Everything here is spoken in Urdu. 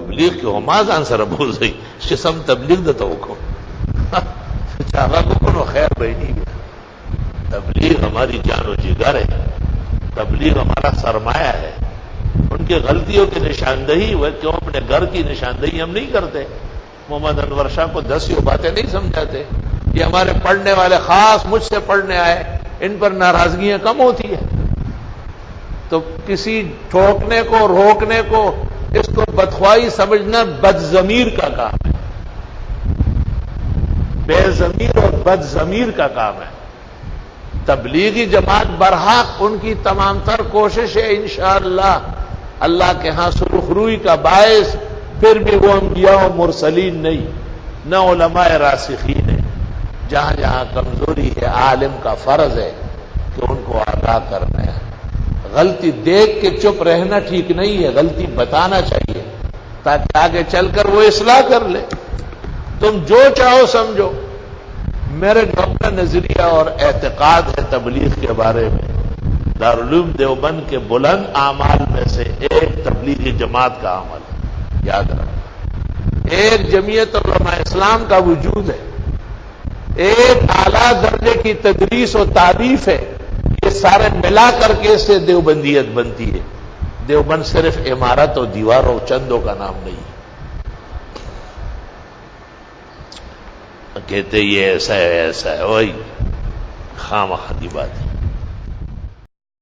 تبلیغ کی ہمازان سر بوزئی شسم تبلیغ دتا کو چاہا کو خیر بہنی تبلیغ ہماری جان و جگر ہے، تبلیغ ہمارا سرمایہ ہے۔ ان کی غلطیوں کی نشاندہی وہ کیوں اپنے گھر کی نشاندہی ہم نہیں کرتے؟ محمد انور شاہ کو 10 یہ باتیں نہیں سمجھاتے؟ یہ ہمارے پڑھنے والے خاص مجھ سے پڑھنے آئے، ان پر ناراضگیاں کم ہوتی ہیں۔ تو کسی ٹھوکنے کو روکنے کو اس کو بدخوائی سمجھنا بد ضمیر کا کام ہے، بے ضمیر اور بد ضمیر کا کام ہے۔ تبلیغی جماعت برحق ان کی تمام تر کوشش ہے انشاءاللہ اللہ کے ہاں سرخ روئی کا باعث، پھر بھی وہ انبیاء و مرسلین نہیں، نہ علماء راسخین ہیں۔ جہاں جہاں کمزوری ہے عالم کا فرض ہے کہ ان کو آگاہ کرنا ہے۔ غلطی دیکھ کے چپ رہنا ٹھیک نہیں ہے، غلطی بتانا چاہیے تاکہ آگے چل کر وہ اصلاح کر لے۔ تم جو چاہو سمجھو، میرے جو اپنا نظریہ اور اعتقاد ہے تبلیغ کے بارے میں، دارالعلوم دیوبند کے بلند اعمال میں سے ایک تبلیغی جماعت کا عمل ہے، یاد رکھنا۔ ایک جمعیت علماء اسلام کا وجود ہے، ایک اعلیٰ درجے کی تدریس و تعریف ہے، یہ سارے ملا کر کے سے دیوبندیت بنتی ہے۔ دیوبند صرف عمارت و دیواروں چندوں کا نام نہیں ہے۔ کہتے یہ ایسا ہے ایسا ہے، وہی خام خدی بات ہے۔